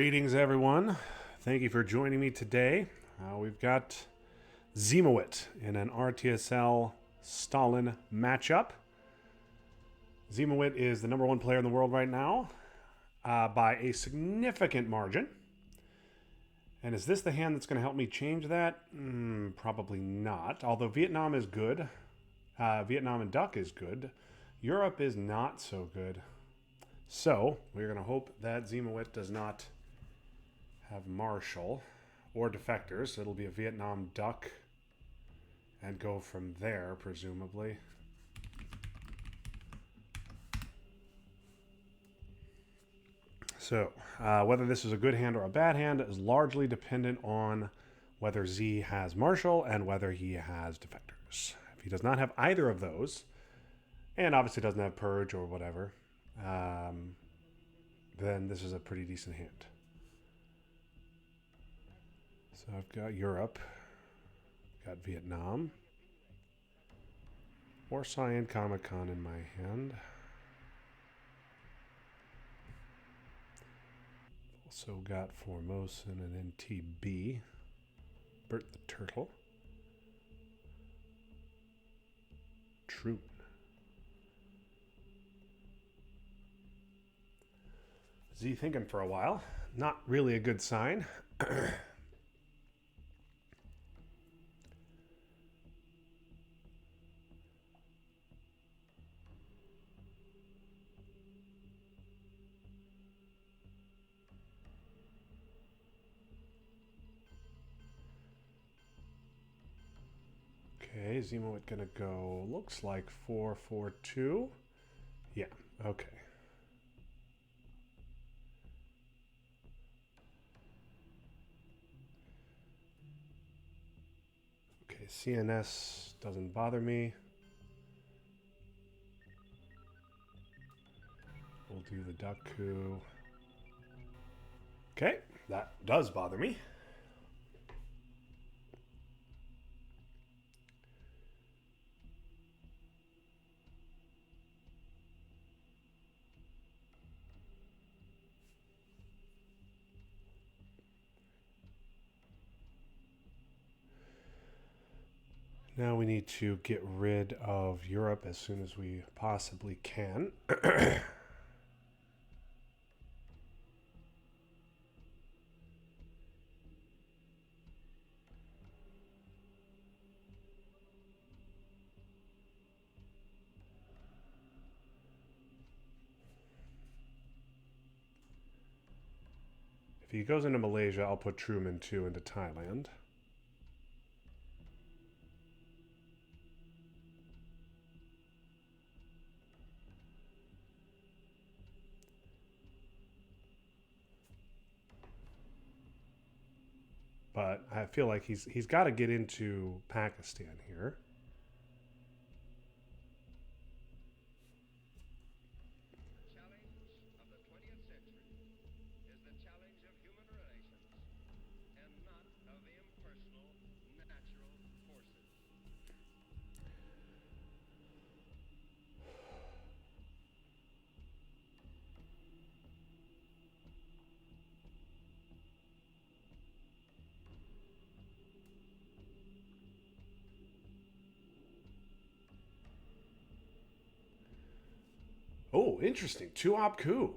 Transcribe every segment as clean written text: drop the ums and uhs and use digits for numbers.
Greetings, everyone. Thank you for joining me today. We've got Ziemowit in an RTSL Stalin matchup. Ziemowit is the number one player in the world right now by a significant margin. And is this the hand that's going to help me change that? Probably not. Although Vietnam is good. Vietnam and Duck is good. Europe is not so good. So, we're going to hope that Ziemowit does not have Marshall or defectors. It'll be a Vietnam Duck and go from there, presumably. So, whether this is a good hand or a bad hand is largely dependent on whether Z has Marshall and whether he has defectors. If he does not have either of those, and obviously doesn't have Purge or whatever, then this is a pretty decent hand. So I've got Europe, got Vietnam, Warsaw and Comic-Con in my hand. Also got Formosan and NTB, Bert the Turtle, Troon. Z thinking for a while. Not really a good sign. Okay, Ziemowit gonna go, looks like 4-4-2. Yeah, okay. Okay, CNS doesn't bother me. We'll do the duck coup. Okay, that does bother me. Now we need to get rid of Europe as soon as we possibly can. If he goes into Malaysia, I'll put Truman too into Thailand. But I feel like he's got to get into Pakistan here. Oh, interesting. 2-op coup.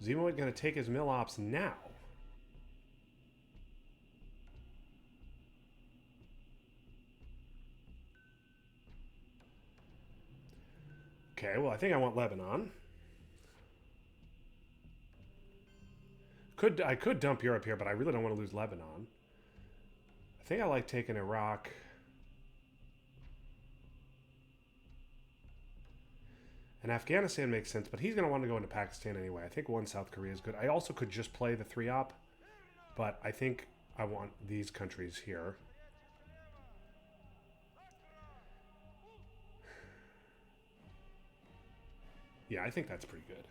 Ziemowit going to take his mill ops now. Okay, well, I think I want Lebanon. I could dump Europe here, but I really don't want to lose Lebanon. I think I like taking Iraq. And Afghanistan makes sense, but he's going to want to go into Pakistan anyway. I think one South Korea is good. I also could just play the 3-op, but I think I want these countries here. Yeah, I think that's pretty good.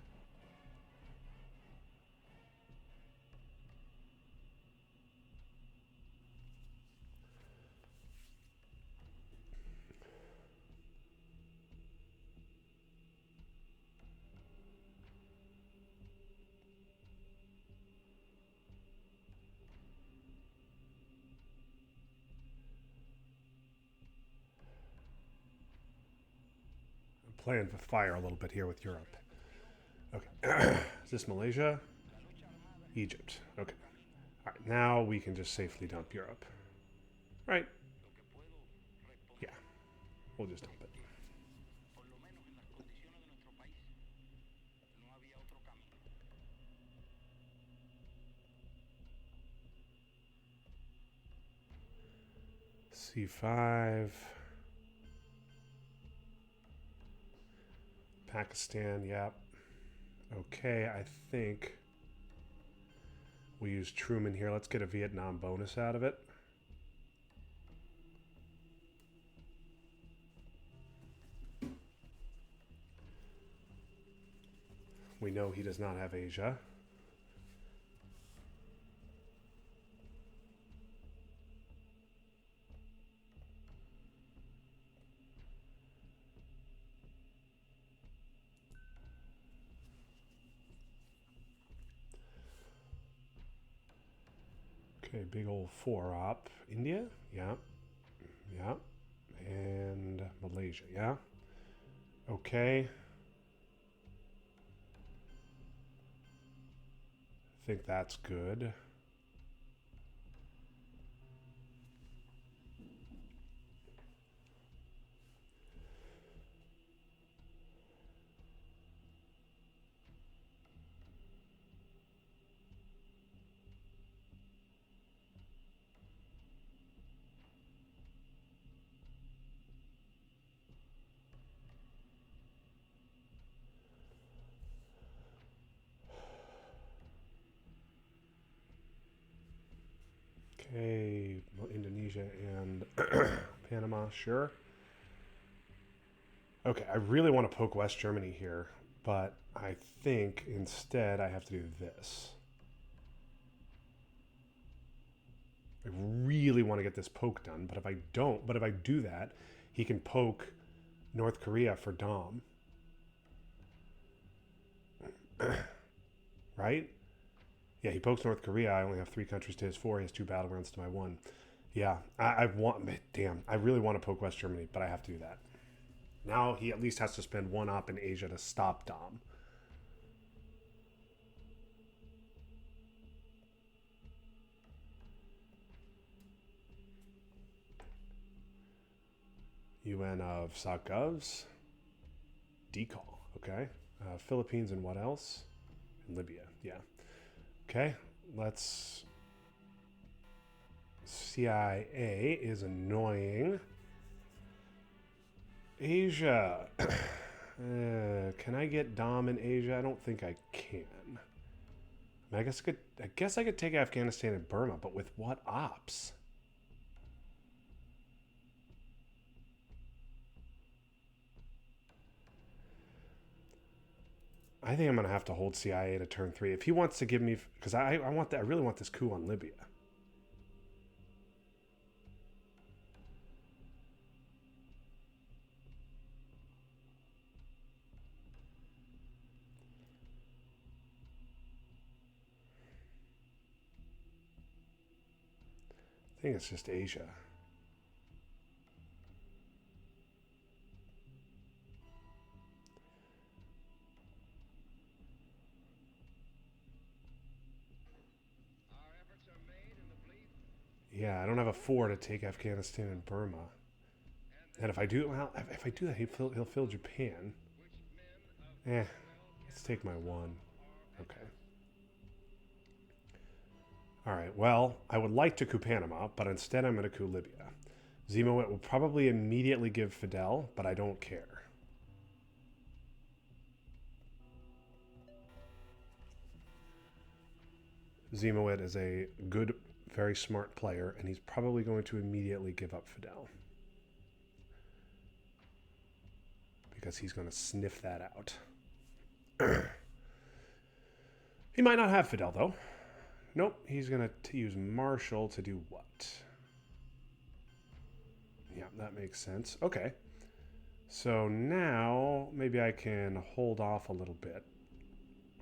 playing with fire a little bit here with Europe. Okay. Is this Malaysia? Egypt. Okay. All right. Now we can just safely dump Europe. Right. Yeah. We'll just dump it. C5. Pakistan, yep. Okay, I think we use Truman here. Let's get a Vietnam bonus out of it. We know he does not have Asia. Okay, big old 4-op. India? Yeah. Yeah. And Malaysia, yeah. Okay. I think that's good. Okay, Indonesia and Panama, sure. Okay, I really want to poke West Germany here, but I think instead I have to do this. I really want to get this poke done, but if I do that, he can poke North Korea for Dom. Right? Yeah, he pokes North Korea. I only have 3 countries to his 4. He has 2 battlegrounds to my 1. Yeah, I want... Damn, I really want to poke West Germany, but I have to do that. Now he at least has to spend 1 op in Asia to stop Dom. UN of Sagovs. Decall, okay. Philippines and what else? And Libya, yeah. Okay, let's... CIA is annoying. Asia. Can I get Dom in Asia? I don't think I can. I guess I could take Afghanistan and Burma, but with what ops? I think I'm gonna have to hold CIA to turn 3 if he wants to give me, because I really want this coup on Libya. I think it's just Asia. Yeah, I don't have a 4 to take Afghanistan and Burma. And if I do, well, if I do that, he'll fill Japan. Let's take my 1. Okay. All right, well, I would like to coup Panama, but instead I'm going to coup Libya. Ziemowit will probably immediately give Fidel, but I don't care. Ziemowit is a good, very smart player, and he's probably going to immediately give up Fidel. Because he's going to sniff that out. He might not have Fidel, though. Nope, he's going to use Marshall to do what? Yeah, that makes sense. Okay. So now maybe I can hold off a little bit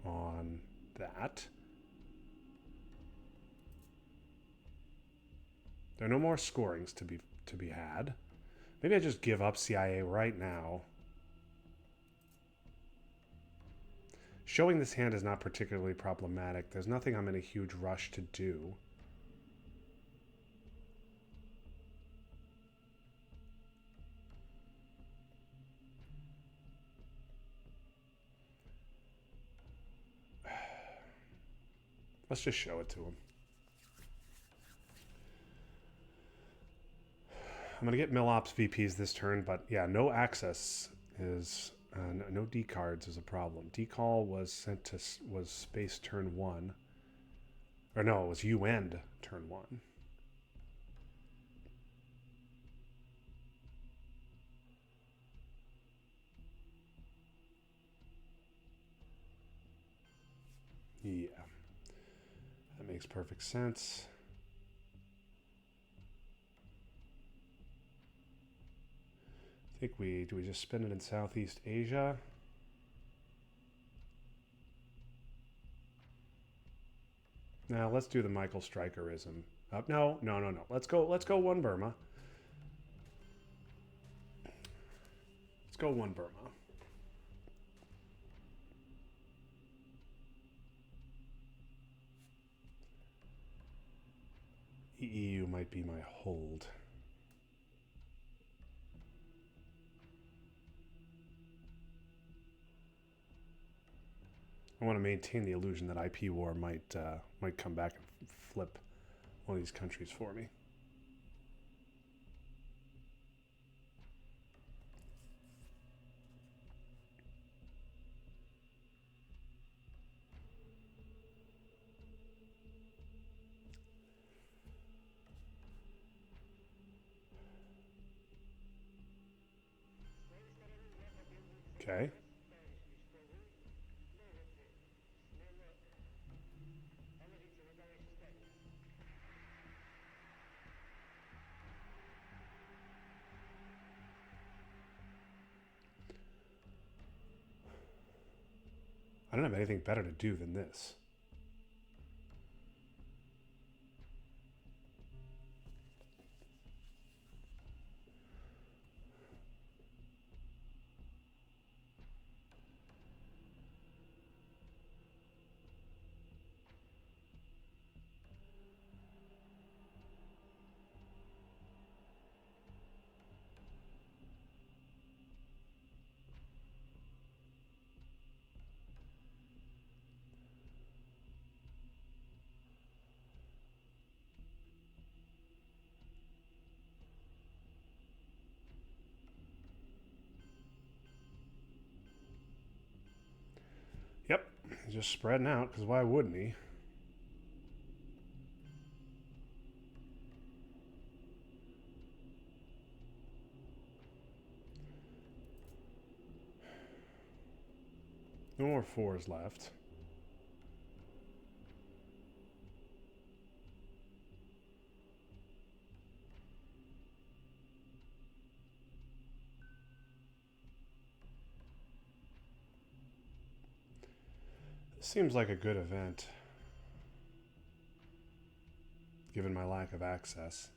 on that. There are no more scorings to be had. Maybe I just give up CIA right now. Showing this hand is not particularly problematic. There's nothing I'm in a huge rush to do. Let's just show it to him. I'm going to get Millops VPs this turn, but yeah, no access is... no D cards is a problem. Decall was sent to... was space turn 1. Or no, it was U-end turn 1. Yeah. That makes perfect sense. I think do we just spend it in Southeast Asia? Now let's do the Michael Strikerism. No. Let's go one Burma. Let's go one Burma. EU might be my hold. I want to maintain the illusion that IP war might come back and flip one of these countries for me. Okay. I don't have anything better to do than this. Yep, he's just spreading out, because why wouldn't he? No more 4s left. This seems like a good event, given my lack of access.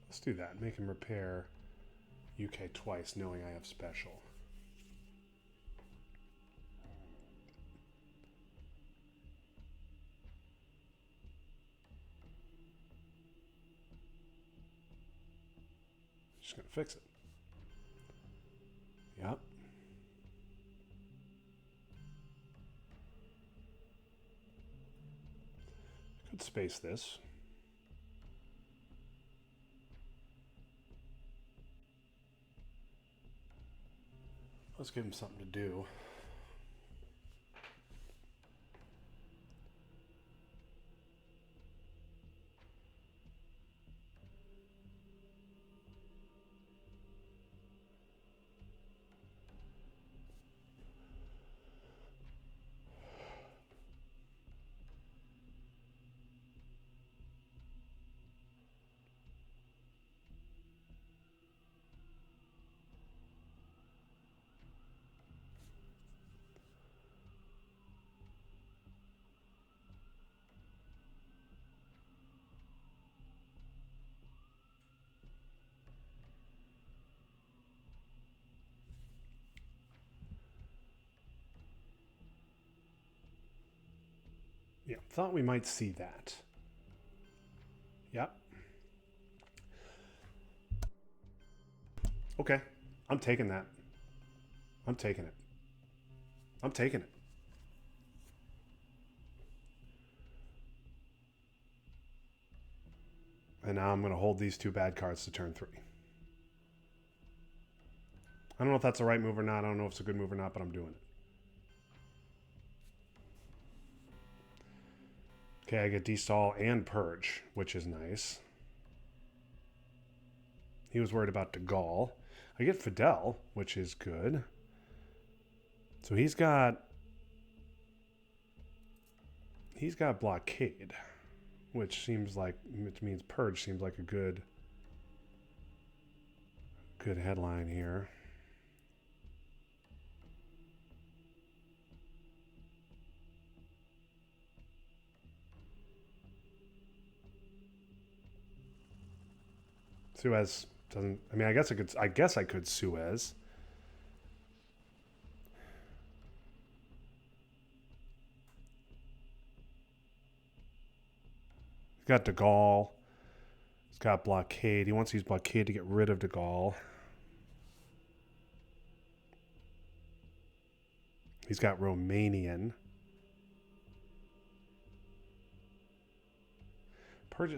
Let's do that. Make him repair UK twice, knowing I have special. Just gonna fix it. Yep. Could space this. Let's give him something to do. Yeah, thought we might see that. Yep. Okay, I'm taking that. I'm taking it. I'm taking it. And now I'm going to hold these two bad cards to turn 3. I don't know if that's the right move or not. I don't know if it's a good move or not, but I'm doing it. Okay, I get Destall and Purge, which is nice. He was worried about De Gaulle. I get Fidel, which is good. So he's got Blockade, which means Purge seems like a good headline here. Suez doesn't. I mean, I guess I could Suez. He's got De Gaulle. He's got Blockade. He wants to use Blockade to get rid of De Gaulle. He's got Romanian.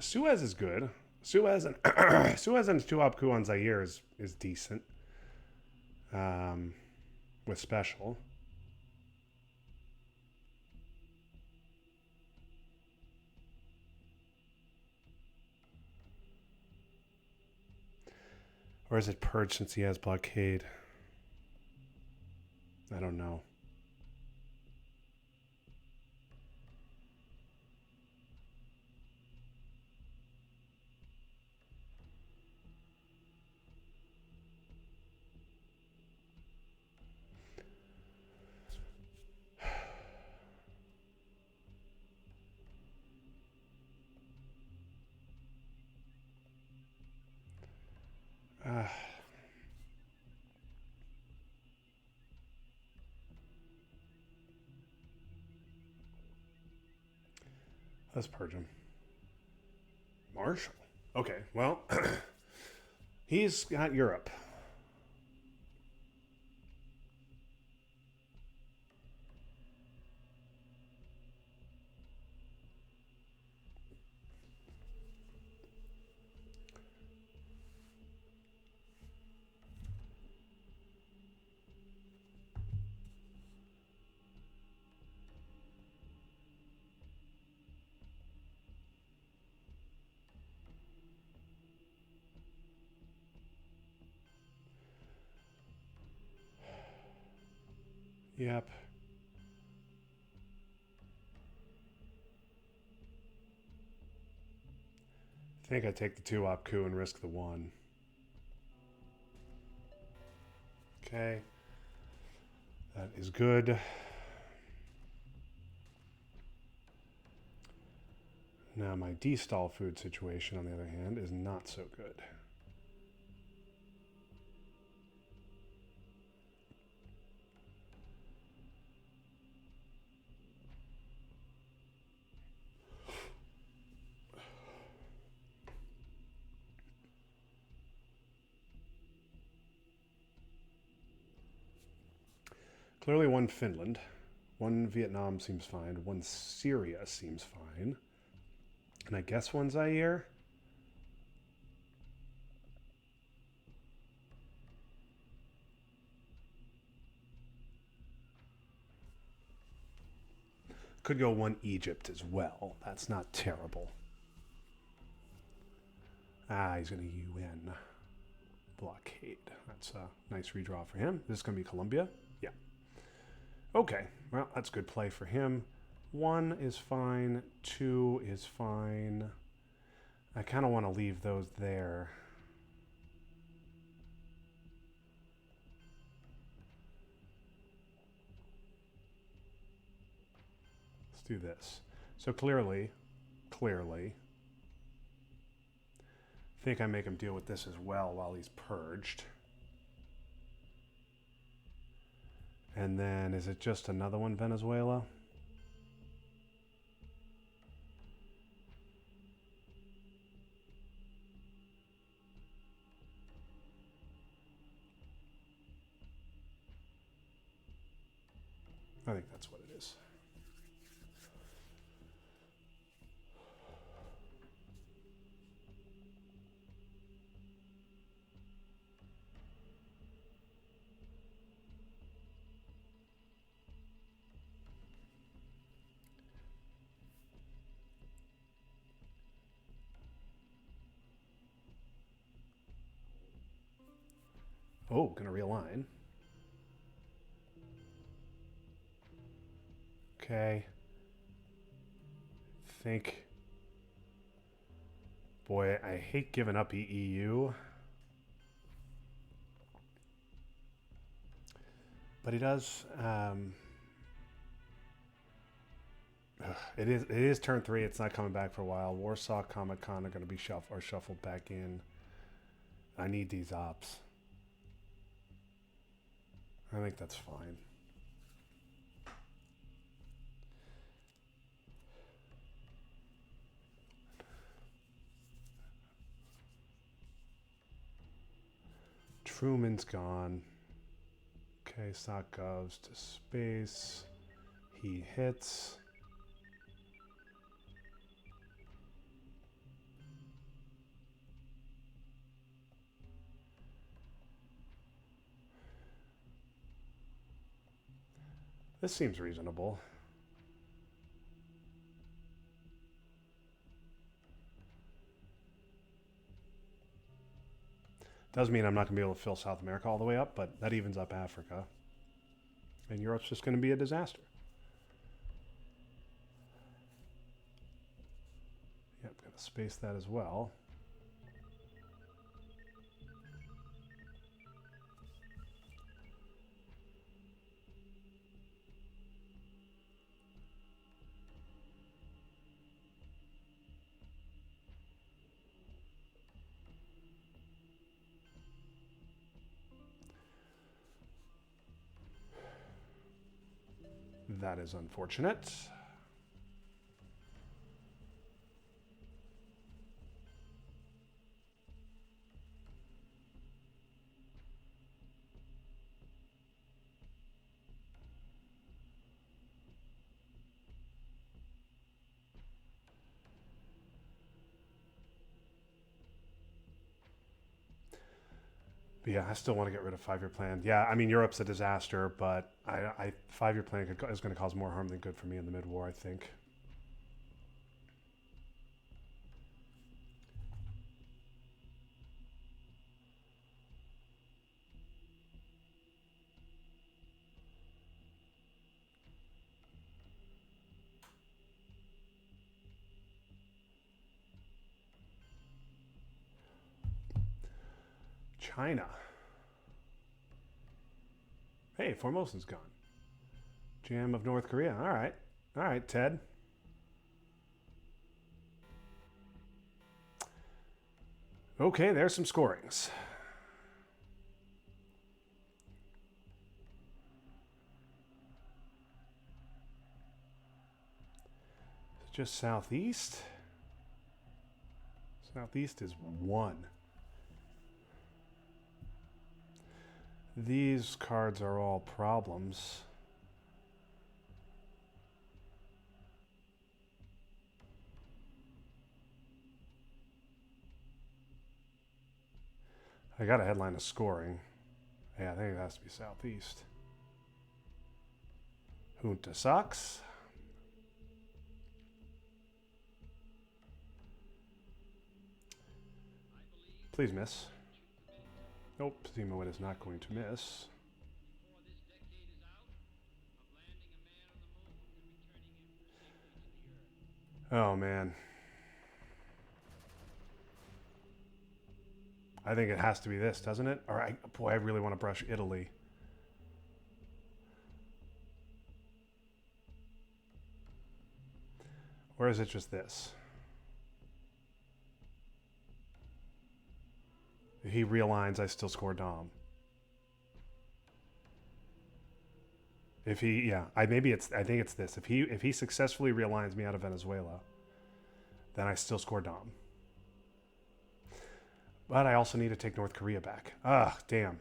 Suez is good. Suez and Suez and 2-op on Zaire is decent. With special. Or is it Purge since he has Blockade? I don't know. Let's purge him. Marshall. Okay, well, he's got Europe. Yep. I think I take the 2-op coup and risk the 1. Okay. That is good. Now my Destall food situation, on the other hand, is not so good. Clearly 1 Finland. 1 Vietnam seems fine. 1 Syria seems fine. And I guess 1 Zaire. Could go 1 Egypt as well. That's not terrible. He's going to UN. Blockade. That's a nice redraw for him. This is going to be Colombia? Yeah. Okay. Well, that's good play for him. 1 is fine. 2 is fine. I kind of want to leave those there. Let's do this. So clearly, I think I make him deal with this as well while he's purged. And then, is it just another one, Venezuela? I think that's what it is. Oh, gonna realign. Okay. Think. Boy, I hate giving up EU. But he does. It is turn 3. It's not coming back for a while. Warsaw, Comic Con are going to be shuffled back in. I need these ops. I think that's fine. Truman's gone. Okay, stock goes to space. He hits. This seems reasonable. Does mean I'm not going to be able to fill South America all the way up, but that evens up Africa. And Europe's just going to be a disaster. Yep, got to space that as well. That is unfortunate. But yeah, I still want to get rid of 5-year plan. Yeah, I mean, Europe's a disaster, but I 5-year plan is going to cause more harm than good for me in the mid-war, I think. China. Hey, Formosa's gone. Jam of North Korea. All right. All right, Ted. Okay, there's some scorings. Just southeast. Southeast is 1. These cards are all problems. I got a headline of scoring. Yeah, I think it has to be southeast. Junta sucks. Please miss. Nope, Ziemowit is not going to miss. Oh, man. I think it has to be this, doesn't it? Or boy, I really want to brush Italy. Or is it just this? If he realigns, I still score Dom. If he, yeah, I think it's this. If he successfully realigns me out of Venezuela, then I still score Dom. But I also need to take North Korea back. Damn.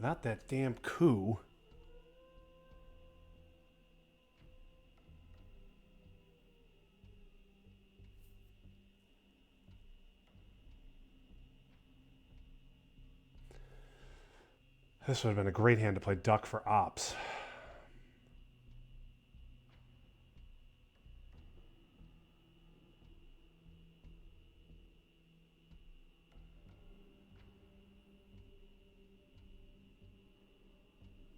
Without that damn coup. This would have been a great hand to play duck for ops.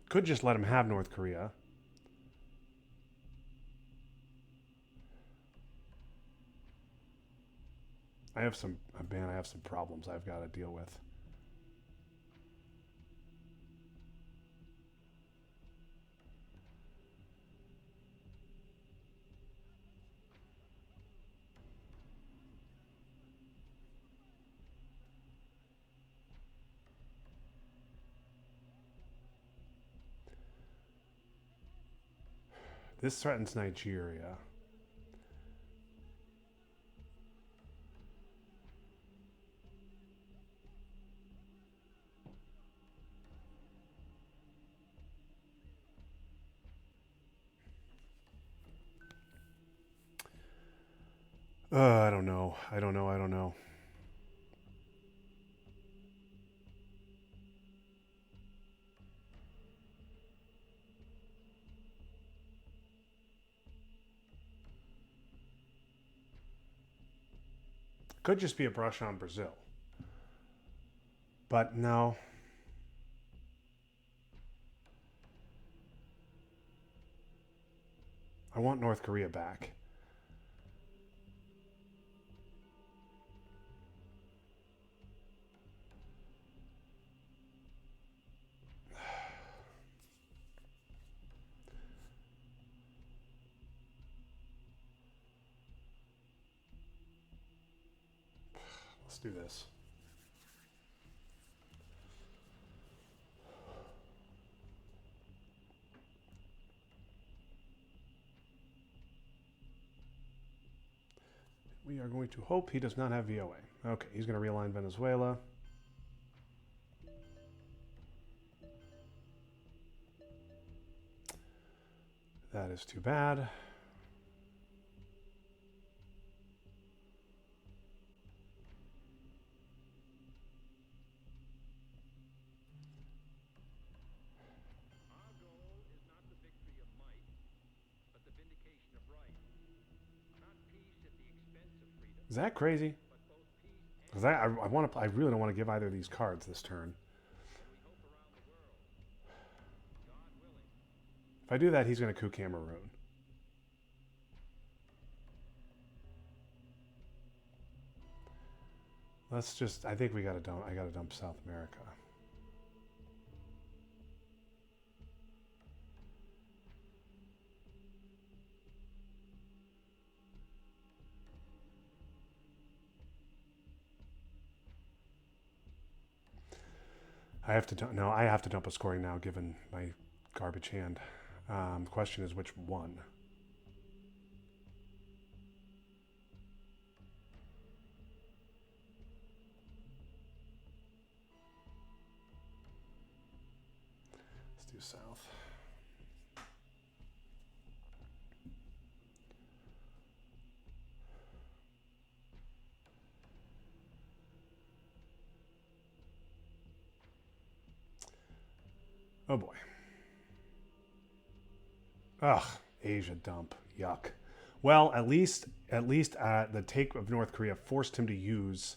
Could just let him have North Korea. I have some problems I've got to deal with. This threatens Nigeria. I don't know. I don't know. Could just be a brush on Brazil. But no. I want North Korea back. Let's do this. We are going to hope he does not have VOA. Okay, he's going to realign Venezuela. That is too bad. Is that crazy? Because I really don't want to give either of these cards this turn. If I do that, he's going to coup Cameroon. Let's just. I think we got to dump. I got to dump South America. I have to dump. No, I have to dump a scoring now, given my garbage hand. The question is which one. Let's do South. Oh boy. Ugh, Asia dump. Yuck. Well, at least the take of North Korea forced him to use.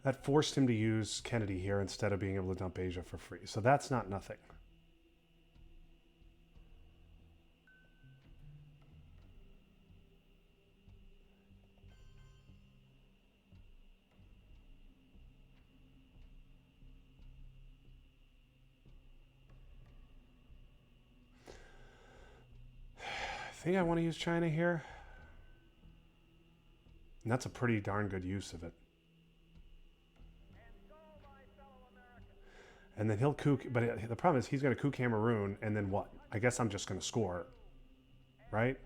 That forced him to use Kennedy here instead of being able to dump Asia for free. So that's not nothing. I think I want to use China here. And that's a pretty darn good use of it. And then he'll coup, but the problem is he's going to coup Cameroon, and then what? I guess I'm just going to score, right?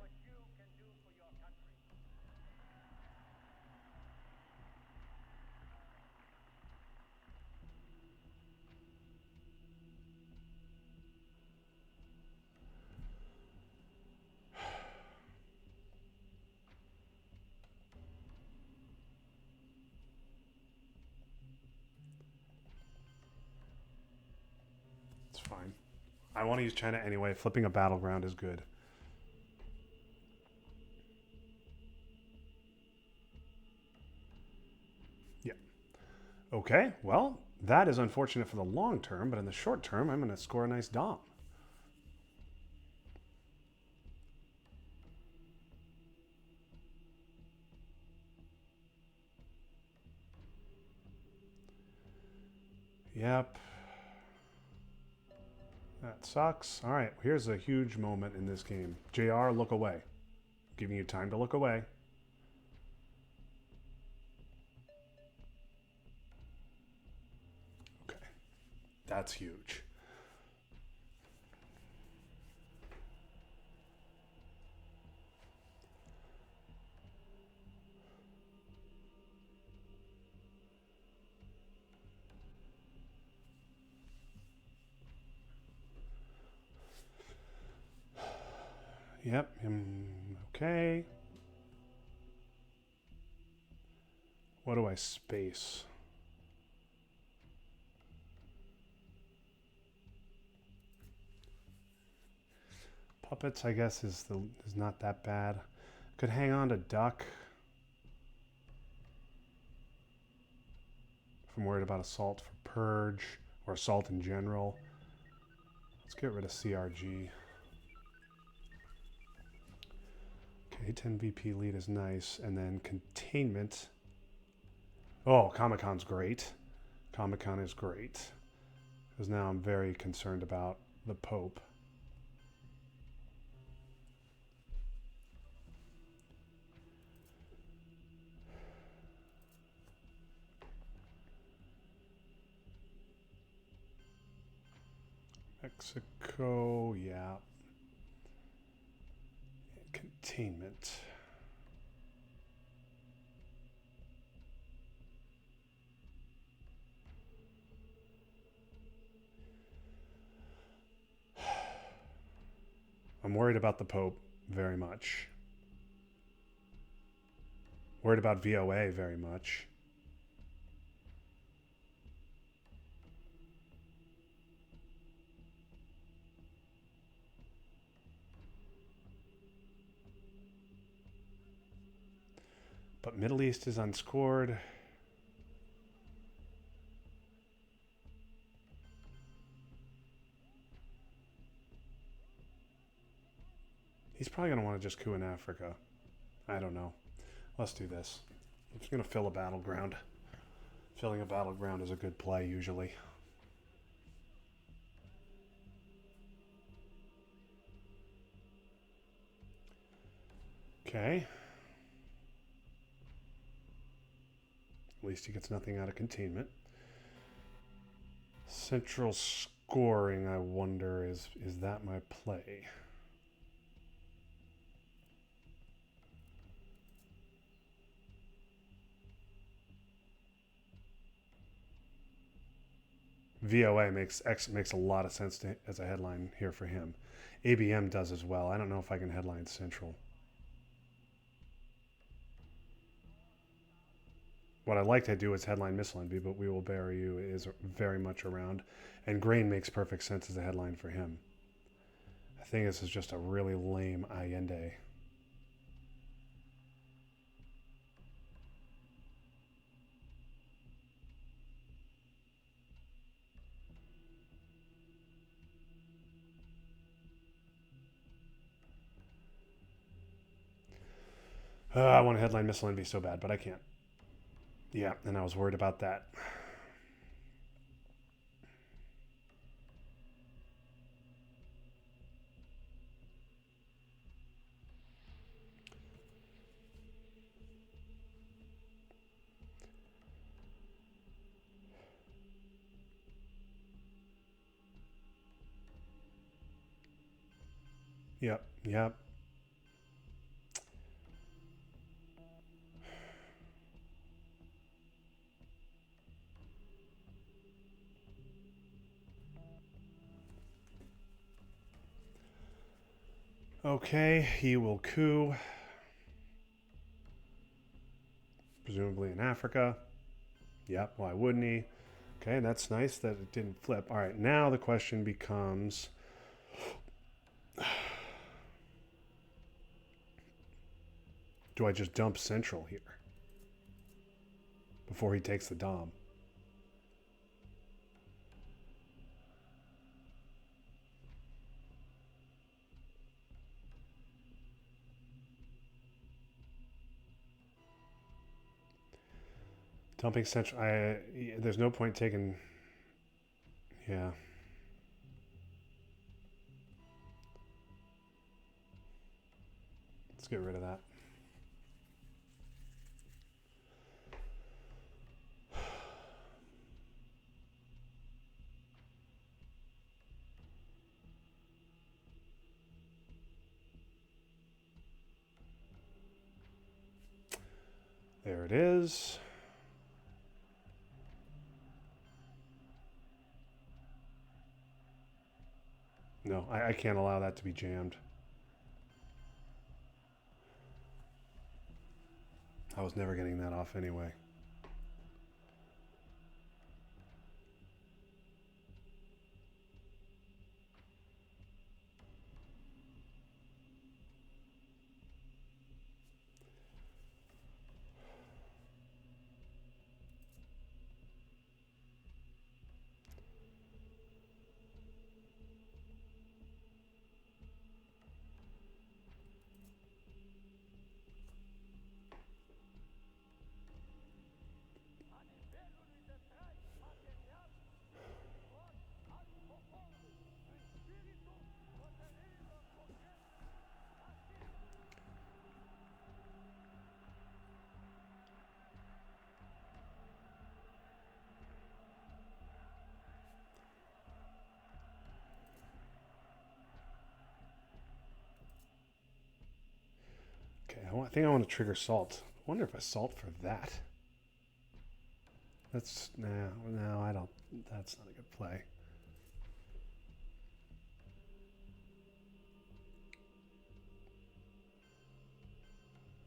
fine. I want to use China anyway. Flipping a battleground is good. Yeah. Okay, well, that is unfortunate for the long term, but in the short term, I'm going to score a nice dom. Yep. That sucks. All right, here's a huge moment in this game. JR, look away. Giving you time to look away. Okay, that's huge. Yep. Okay. What do I space? Puppets, I guess, is not that bad. Could hang on to duck. If I'm worried about assault for purge or assault in general. Let's get rid of CRG. Okay, 10 VP lead is nice. And then containment. Oh, Comic-Con's great. Comic-Con is great. Because now I'm very concerned about the Pope. Mexico, yeah. Containment. I'm worried about the Pope very much. Worried about VOA very much. But Middle East is unscored. He's probably going to want to just coup in Africa. I don't know. Let's do this. I'm just going to fill a battleground. Filling a battleground is a good play, usually. Okay. At least he gets nothing out of containment. Central scoring, I wonder, is that my play? VOA makes a lot of sense as a headline here for him. ABM does as well. I don't know if I can headline Central. What I'd like to do is headline Missile Envy, but We Will Bury You is very much around. And Grain makes perfect sense as a headline for him. I think this is just a really lame Allende. I want to headline Missile Envy so bad, but I can't. Yeah, and I was worried about that. Yep. Okay, he will coup. Presumably in Africa. Yep, why wouldn't he? Okay, that's nice that it didn't flip. All right, now the question becomes... do I just dump central here before he takes the dom? Dumping central. There's no point taking... yeah. Let's get rid of that. There it is. No, I can't allow that to be jammed. I was never getting that off anyway. Okay, I think I want to trigger salt. I wonder if I salt for that. That's... no, I don't... that's not a good play.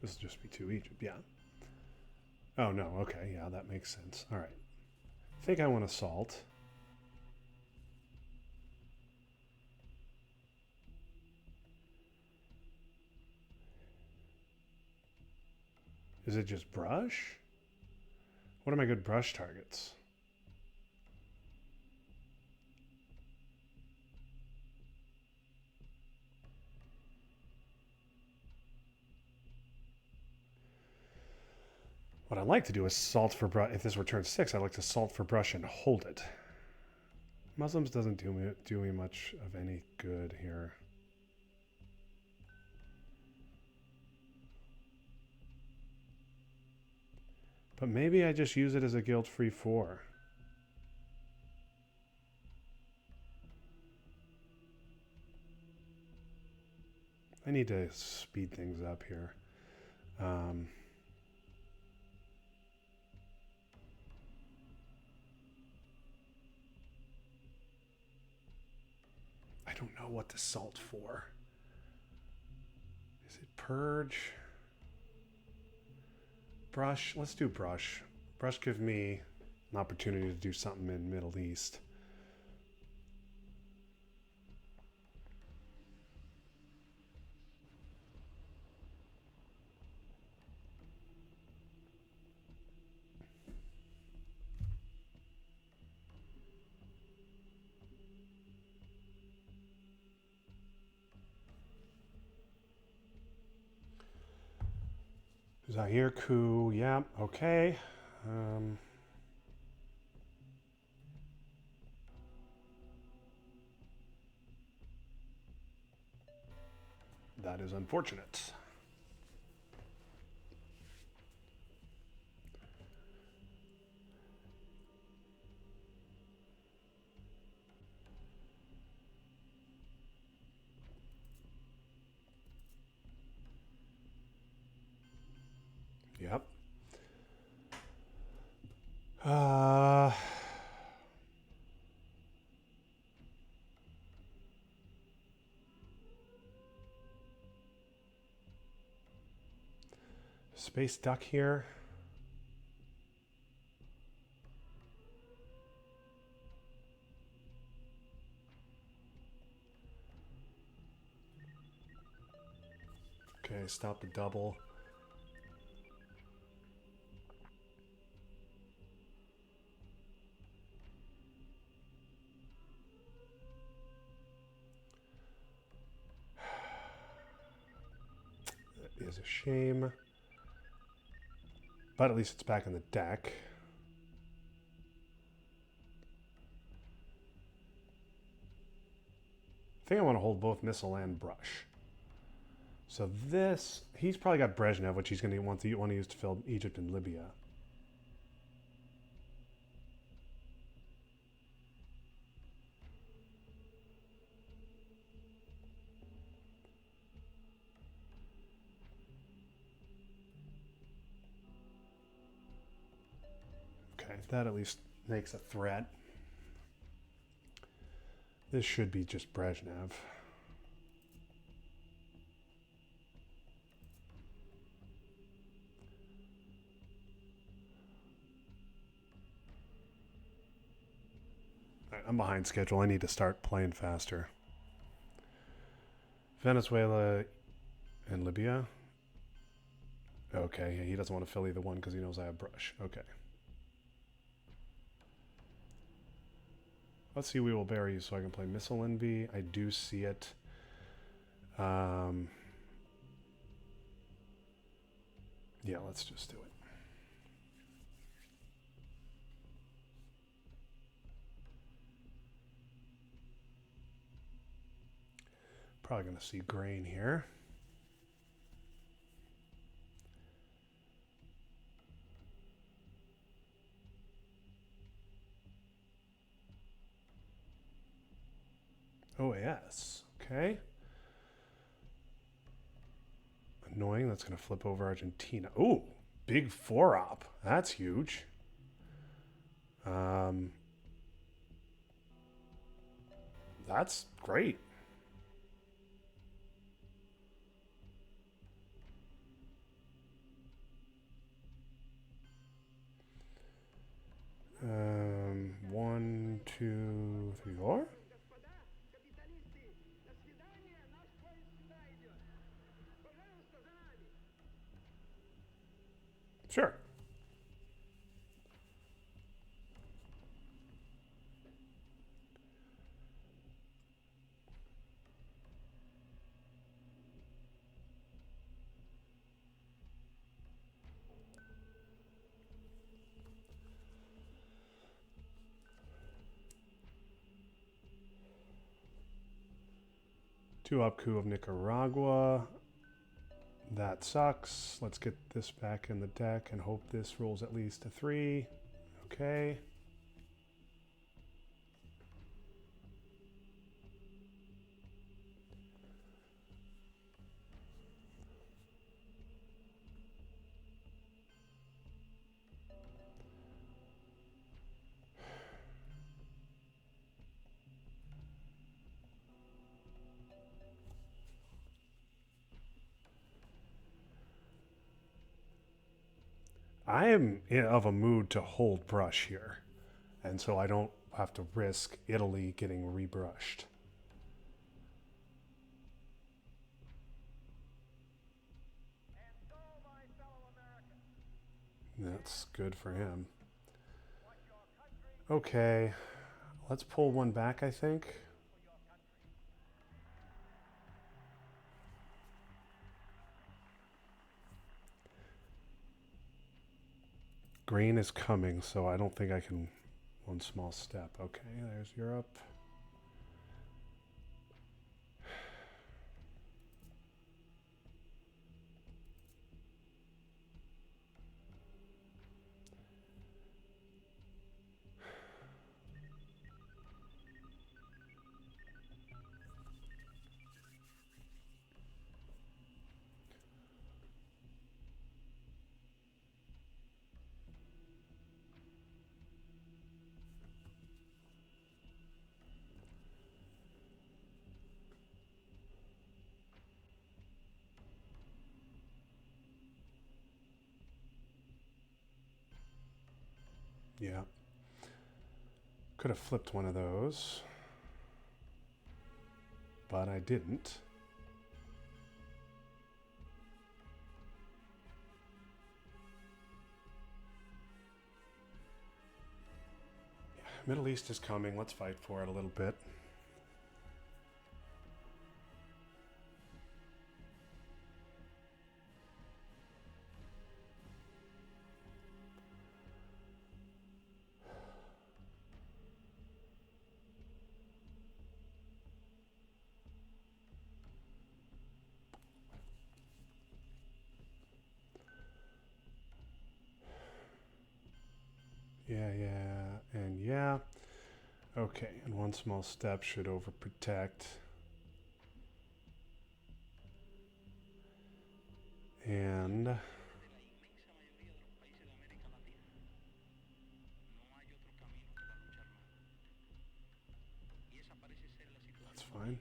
This will just be 2 Egypt, yeah. Oh, no, okay, yeah, that makes sense. All right. I think I want to salt. Is it just brush? What are my good brush targets? What I'd like to do is salt for brush. If this were turn 6, I'd like to salt for brush and hold it. Muslims doesn't do me much of any good here. But maybe I just use it as a guilt-free 4. I need to speed things up here. I don't know what to salt for. Is it purge? Brush? Let's do brush. Brush gives me an opportunity to do something in Middle East. Zahir coup, yeah, okay. That is unfortunate. Yep. Space duck here. Okay, stop the double. That is a shame. But at least it's back in the deck. I think I want to hold both missile and brush. So this, he's probably got Brezhnev, which he's going to want to use to fill Egypt and Libya. Okay, that at least makes a threat. This should be just Brezhnev. I'm behind schedule. I need to start playing faster. Venezuela and Libya. Okay, he doesn't want to fill either one because he knows I have brush. Okay. Let's see, we will bury you so I can play Missile Envy. I do see it. Yeah, let's just do it. Probably going to see grain here. OAS. Okay. Annoying. That's going to flip over Argentina. Ooh, big 4-op. That's huge. That's great. One, two, three, four. Sure. Two-op coup of Nicaragua. That sucks. Let's get this back in the deck and hope this rolls at least a 3. Okay. I am of a mood to hold brush here, and so I don't have to risk Italy getting rebrushed. That's good for him. Okay, let's pull one back, I think. Green is coming, so I don't think I can. One small step. Okay, there's Europe. Yeah. Could have flipped one of those, but I didn't. Middle East is coming. Let's fight for it a little bit. Yeah. Okay, and one small step should overprotect. And that's fine.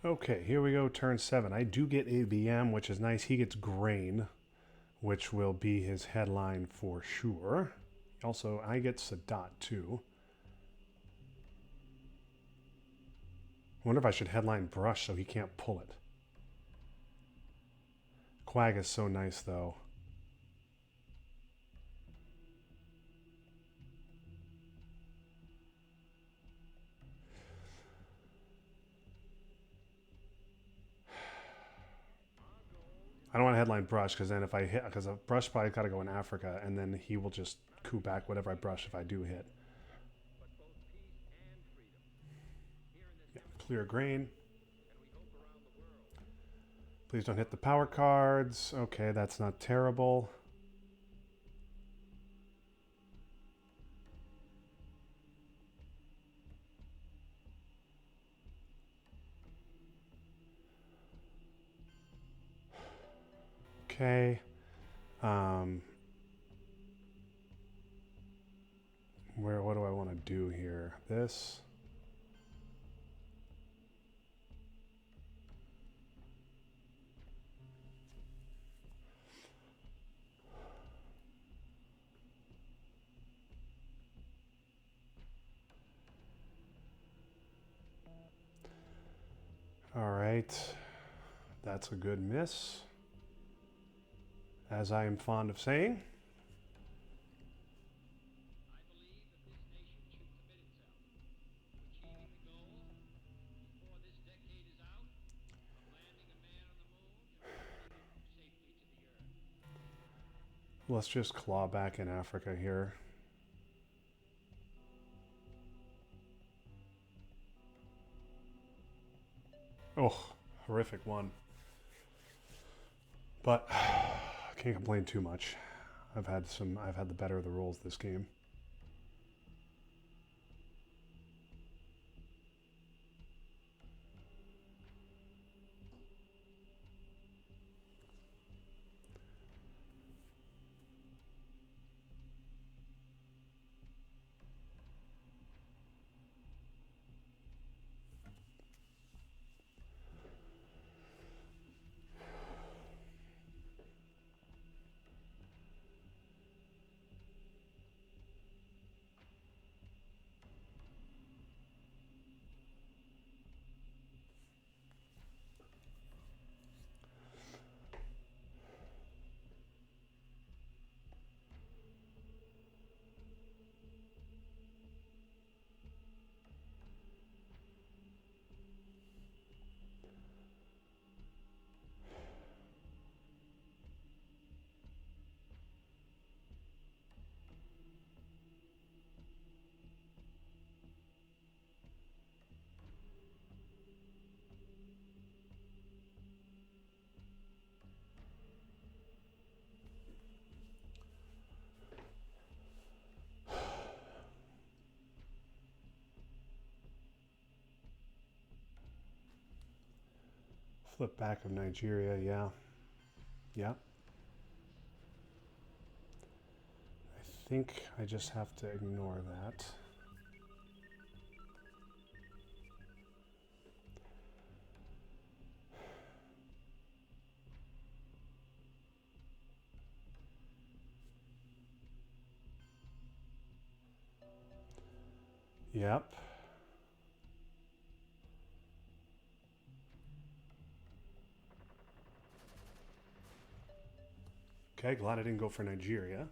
Okay, here we go, turn 7. I do get ABM, which is nice. He gets grain, which will be his headline for sure. Also, I get Sadat too. I wonder if I should headline Brush so he can't pull it. Quag is so nice though. I don't want to headline Brush because then if I hit, because Brush probably got to go in Africa and then he will just coup back whatever I brush if I do hit. Yeah, clear grain. Please don't hit the power cards. Okay, that's not terrible. Okay. What do I want to do here? This. All right. That's a good miss, as I am fond of saying. Let's just claw back in Africa here. Oh, horrific one. But I can't complain too much. I've had the better of the rolls this game. Flip back of Nigeria, yeah. Yeah. I think I just have to ignore that. Yep. Okay, glad I didn't go for Nigeria.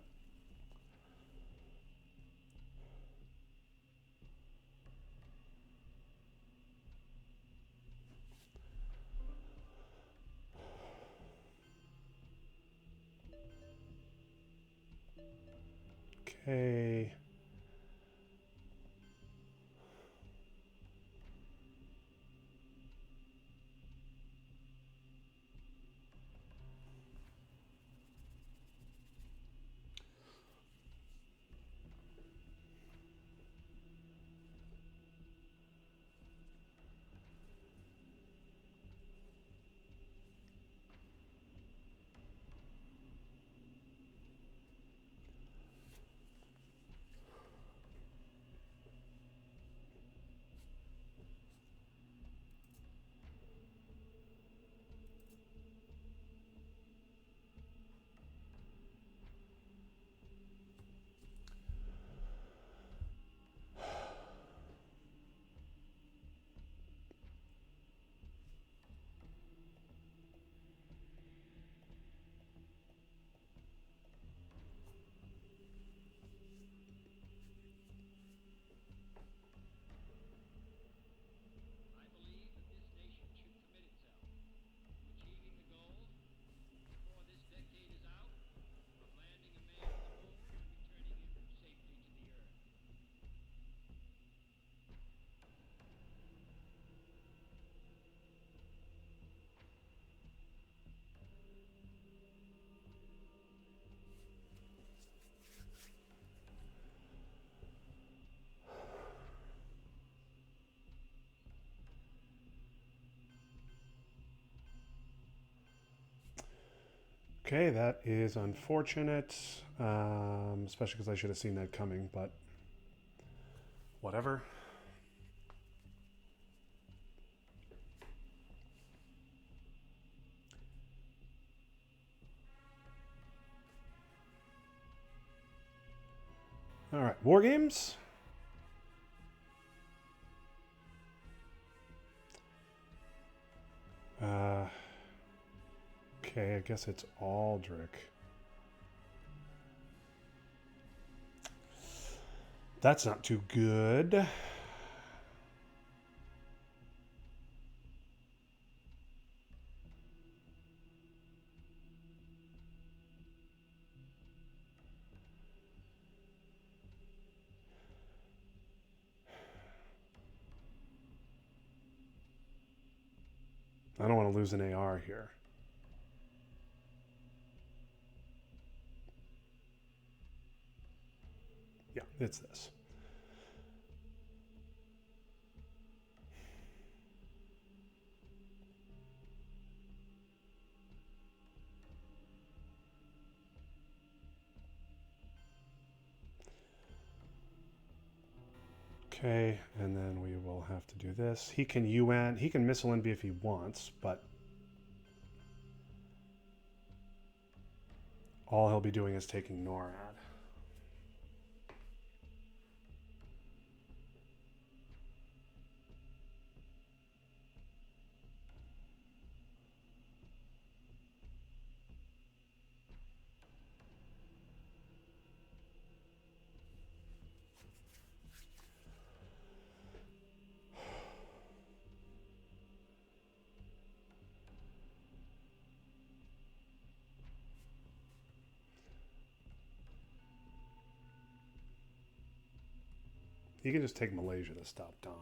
Okay. Okay, that is unfortunate, especially because I should have seen that coming, but whatever. All right, war games. Okay, I guess it's Aldrich. That's not too good. I don't want to lose an AR here. Yeah, it's this. Okay, and then we will have to do this. He can UN, he can missile envy if he wants, but all he'll be doing is taking NORAD. He can just take Malaysia to stop Dom.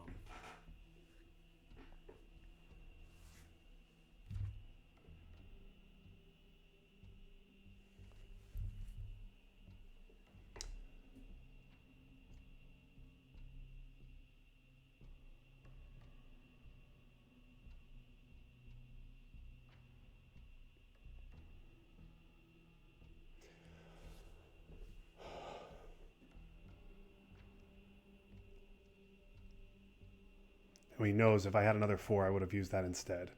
And he knows if I had another 4, I would have used that instead.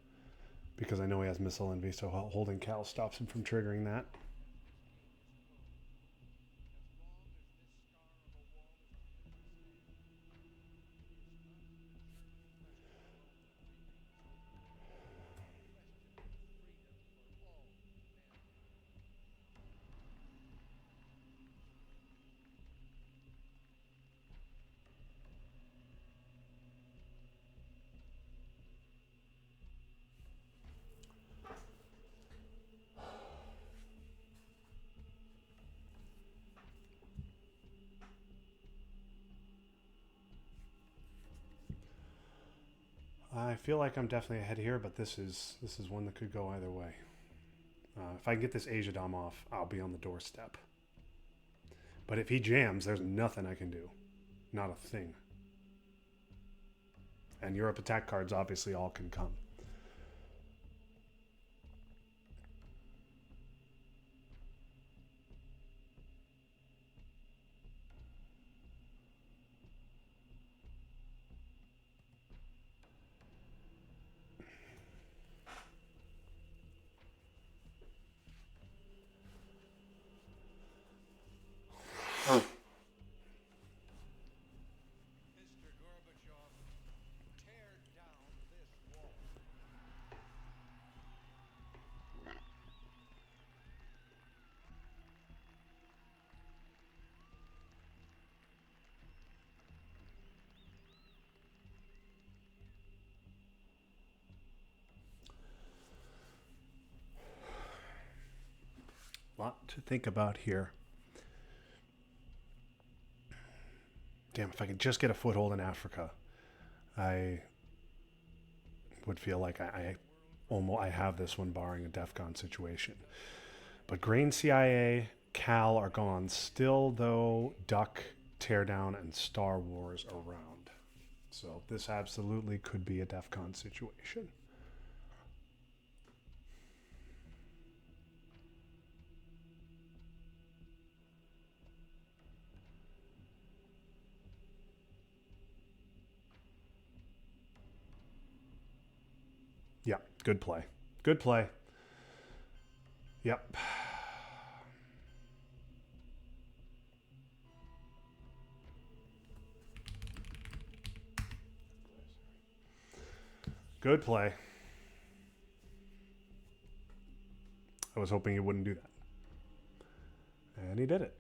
Because I know he has missile envy, so holding Cal stops him from triggering that. I feel like I'm definitely ahead here, but this is one that could go either way. If I can get this Asia Dom off, I'll be on the doorstep. But if he jams, there's nothing I can do. Not a thing. And Europe attack cards obviously all can come. Lot to think about here. Damn, if I could just get a foothold in Africa, I would feel like I have this one barring a DEFCON situation. But Grain CIA, Cal are gone. Still, though, Duck, Teardown, and Star Wars around. So this absolutely could be a DEFCON situation. Yeah, good play. Good play. Yep. Good play. I was hoping he wouldn't do that. And he did it.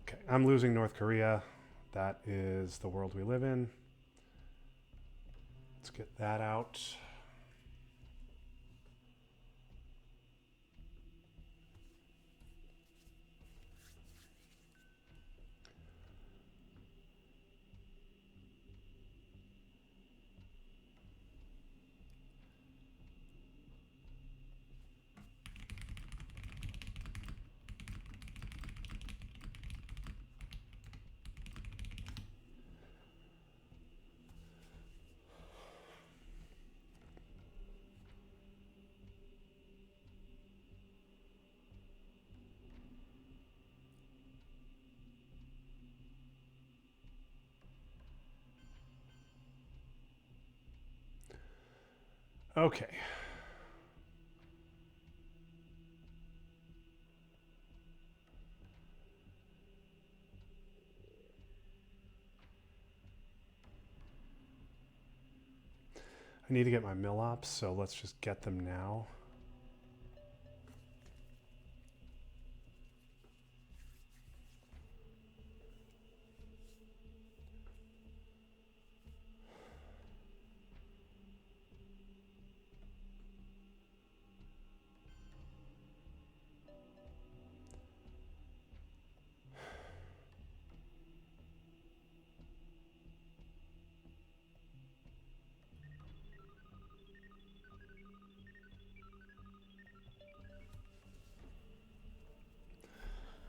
Okay, I'm losing North Korea. That is the world we live in. Let's get that out. Okay. I need to get my mill ops, so let's just get them now.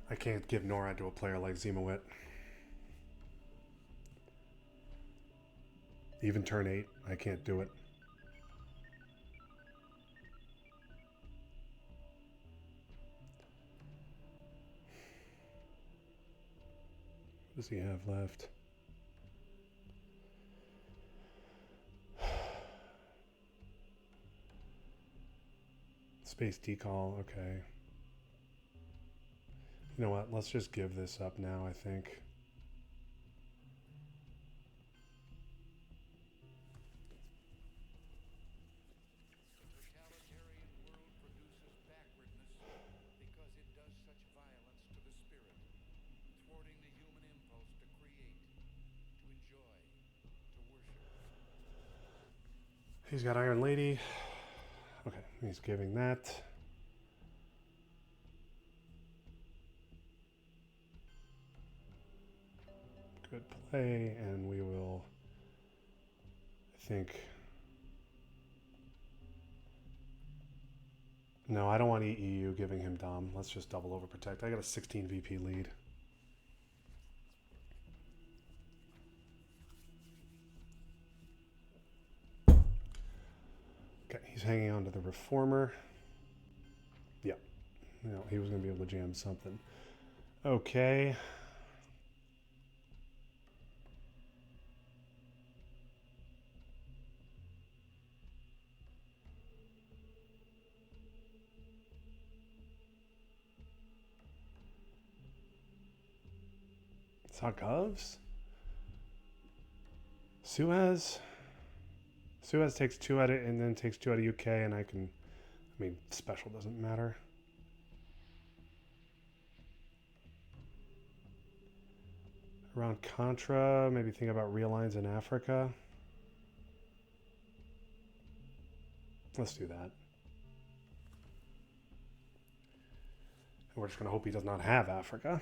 I can't give NORAD to a player like Ziemowit. Even turn 8, I can't do it. What does he have left? Space decall, okay. You know what? Let's just give this up now, I think. He's got Iron Lady. Okay, he's giving that. Good play, and we will, I think... No, I don't want EU giving him Dom. Let's just double over protect. I got a 16 VP lead. Okay, he's hanging on to the Reformer. Yep. You know, he was going to be able to jam something. Okay. Govs? Suez? Suez takes 2 out of and then takes 2 out of UK, and I mean, special doesn't matter. Around Contra, maybe think about realigns in Africa. Let's do that. And we're just going to hope he does not have Africa.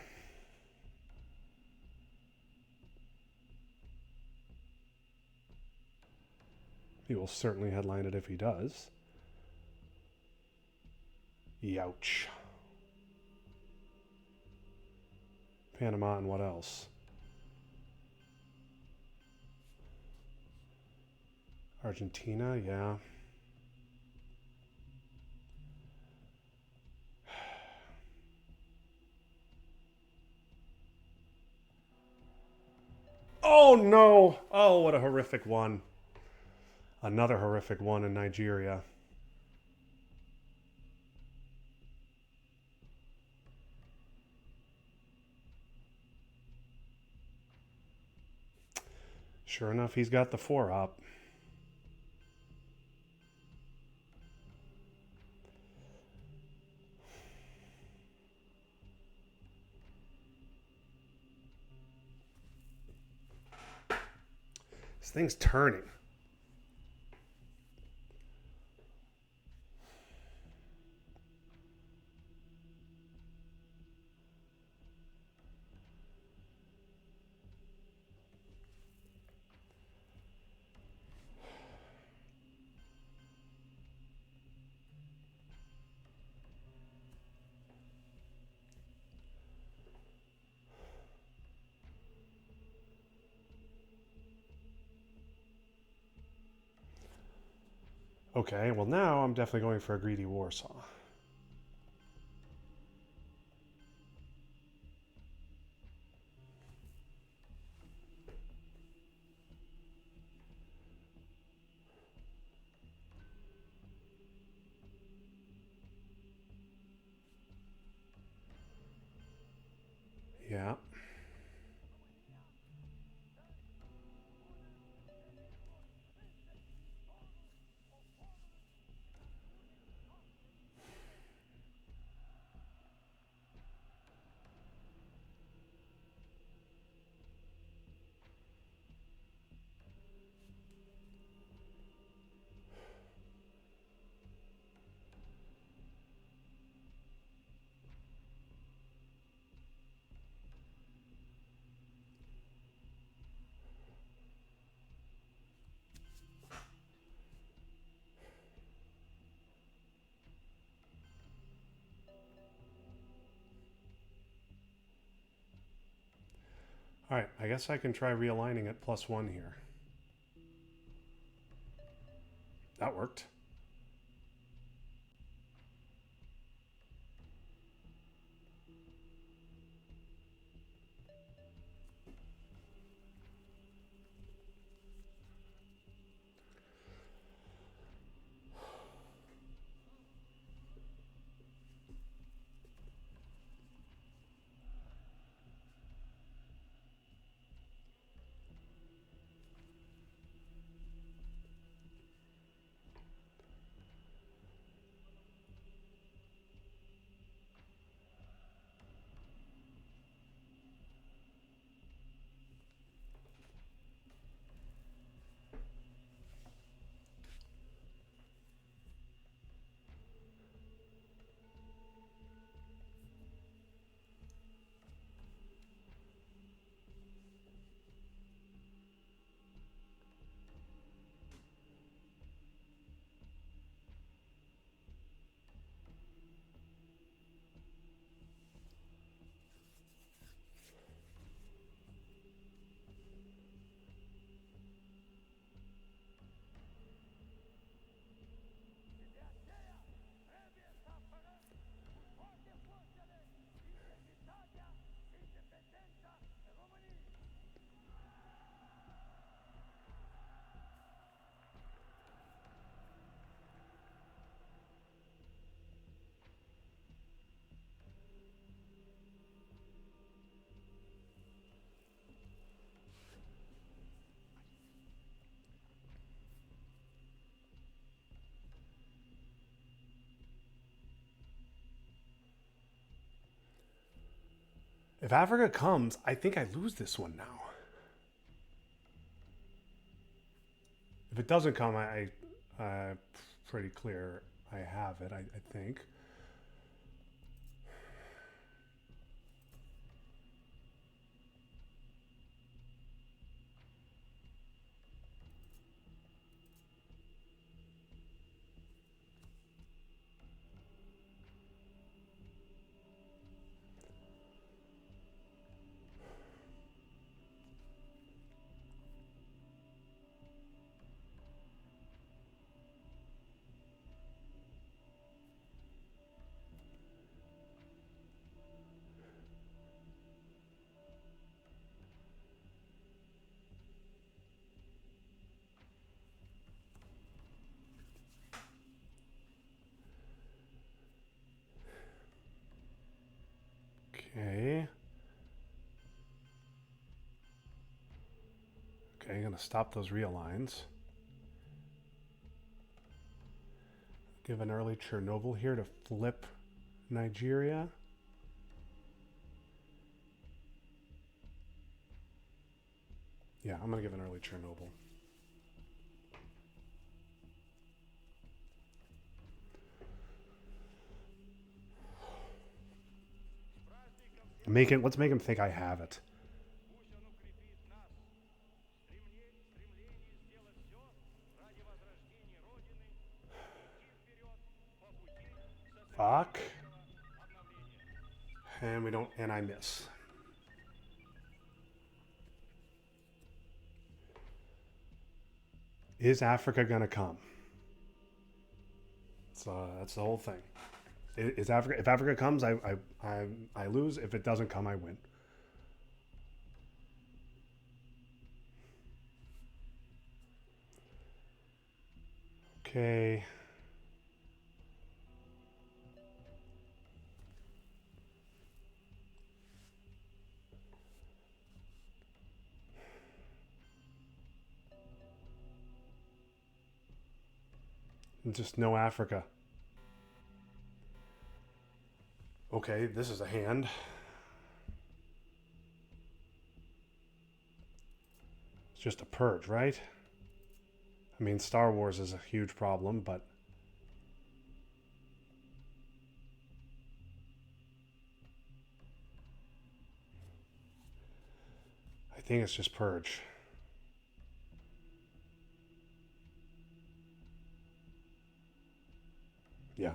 He will certainly headline it if he does. Youch. Panama and what else? Argentina, yeah. Oh no! Oh, what a horrific one. Another horrific one in Nigeria. Sure enough, he's got the 4-op. This thing's turning. Okay, well now I'm definitely going for a greedy Warsaw. Yeah. All right, I guess I can try realigning at +1 here. That worked. If Africa comes, I think I lose this one now. If it doesn't come, pretty clear I have it, I think. Okay. Okay, gonna stop those realigns. Give an early Chernobyl here to flip Nigeria. Yeah, I'm gonna give an early Chernobyl. Let's make him think I have it. Fuck. And we don't, and I miss. Is Africa gonna come? So that's the whole thing. Is Africa? If Africa comes, I lose. If it doesn't come, I win. Okay. Just no Africa. Okay, this is a hand. It's just a purge, right? I mean, Star Wars is a huge problem, but... I think it's just purge. Yeah.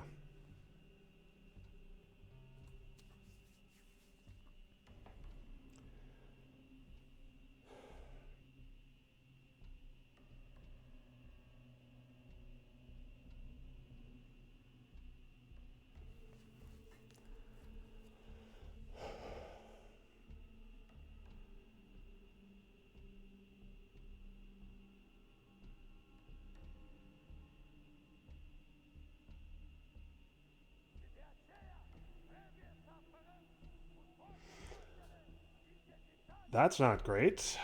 That's not great.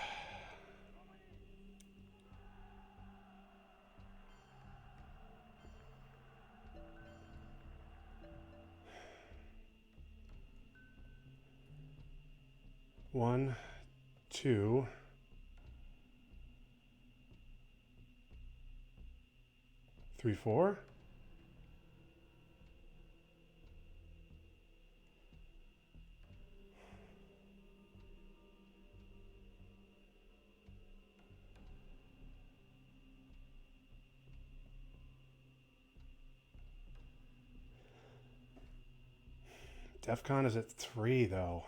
One, two, three, four. DEFCON is at 3, though.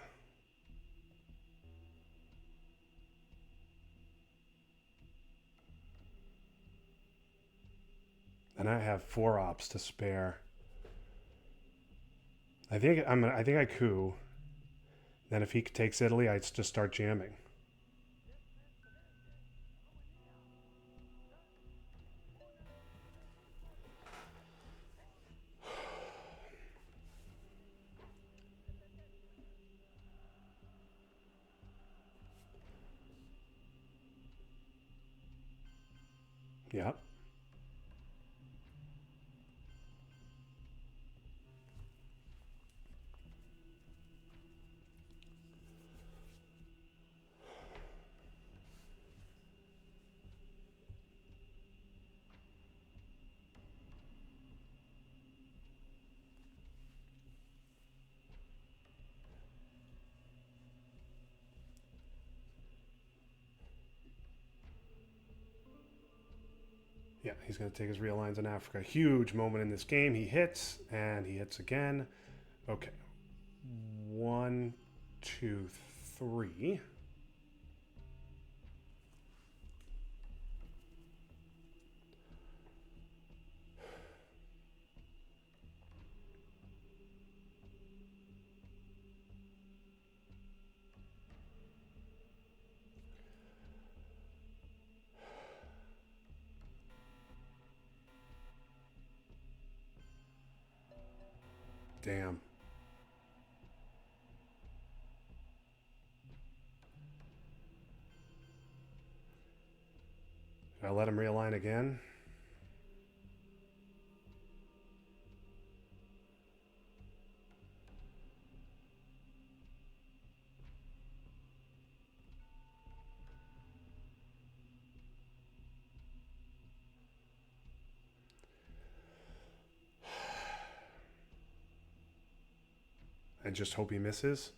And I have 4 ops to spare. I think I coup. Then if he takes Italy, I just start jamming. Yep. He's going to take his real lines in Africa. Huge moment in this game. He hits, and he hits again. Okay. 1, 2, 3. Damn. Should I let him realign again? And just hope he misses?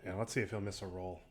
Yeah, let's see if he'll miss a roll.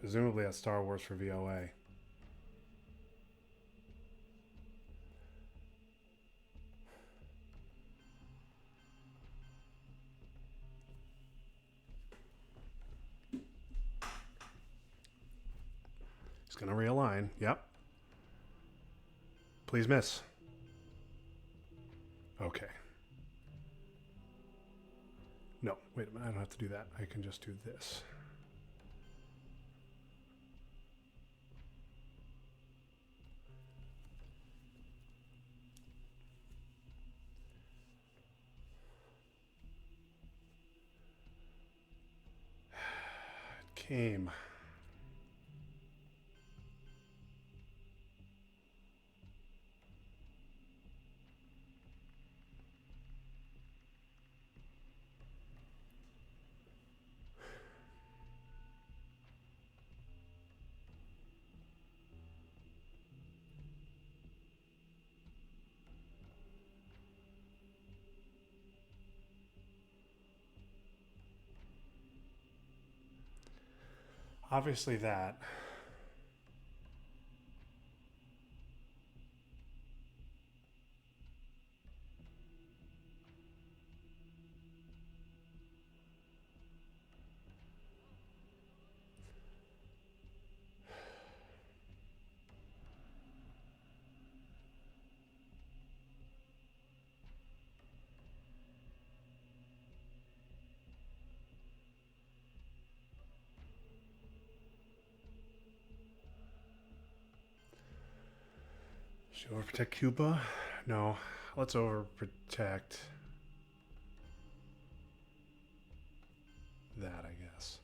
Presumably that's Star Wars for VOA. He's going to realign. Yep. Please miss. Okay. No, wait a minute. I don't have to do that. I can just do this. It came. Obviously that. Should we overprotect Cuba? No. Let's overprotect that, I guess.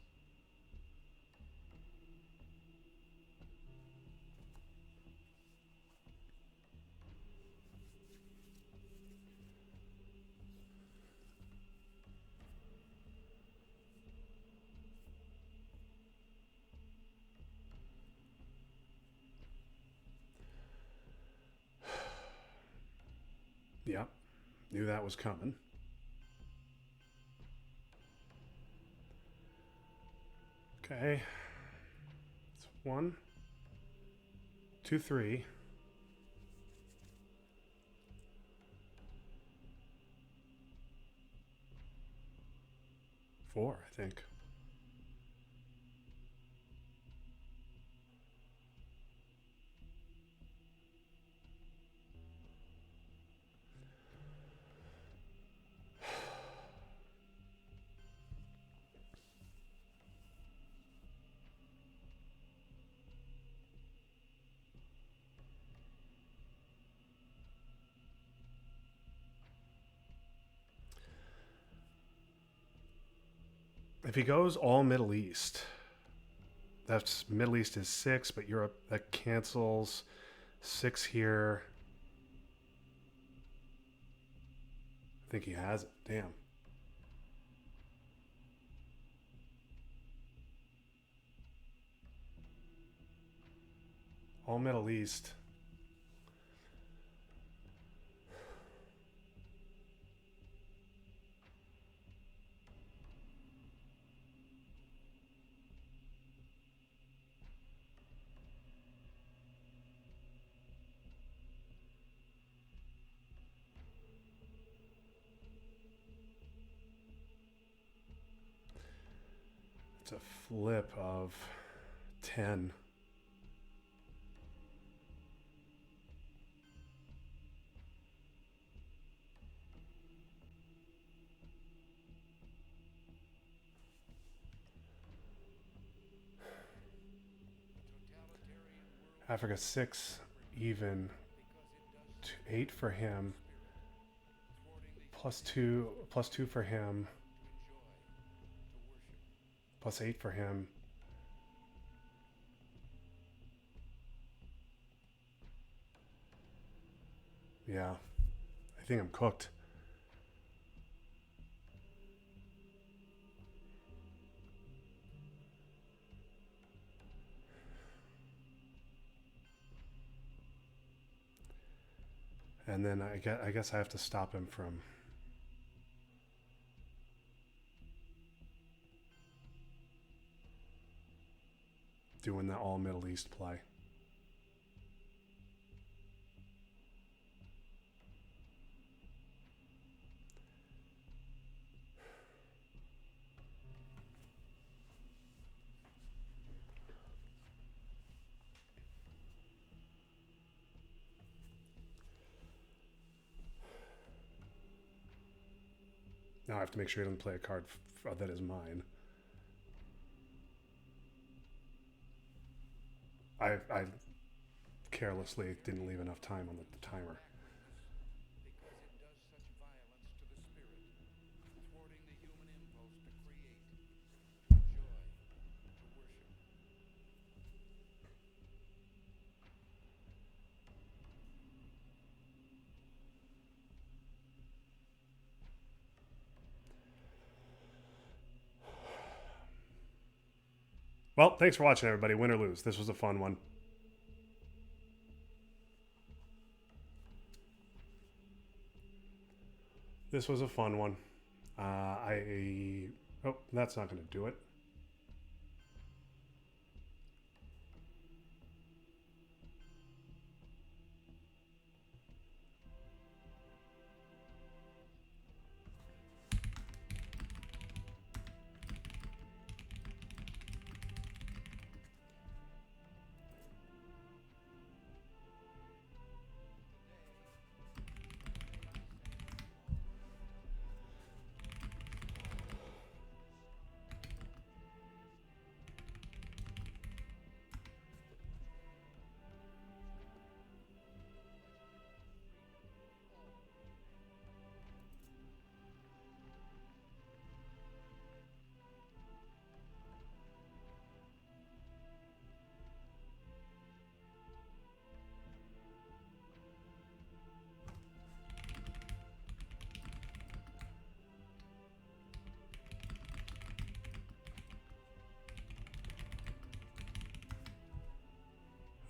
Yep. Knew that was coming. Okay. 1, 2, 3. 4, I think. If he goes all Middle East, that's Middle East is 6, but Europe, that cancels 6 here. I think he has it. Damn. All Middle East. It's a flip of 10. Africa 6 even. 8 for him. +2 for him. +8 for him. Yeah. I think I'm cooked. And then I guess I have to stop him from doing the all Middle East play. Now I have to make sure he doesn't play a card that is mine. I carelessly didn't leave enough time on the timer. Well, thanks for watching, everybody. Win or lose. This was a fun one. This was a fun one. Oh, that's not going to do it.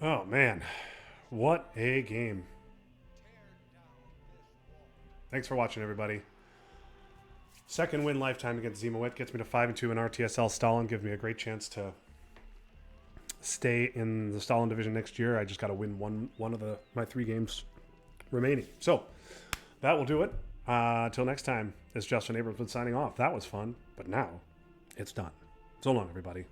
Oh, man. What a game. Thanks for watching, everybody. Second win lifetime against Ziemowit. Gets me to 5-2 in RTSL. Stalin gives me a great chance to stay in the Stalin division next year. I just got to win one of my 3 games remaining. So that will do it. Till next time, it's Justin Abrams signing off. That was fun, but now it's done. So long, everybody.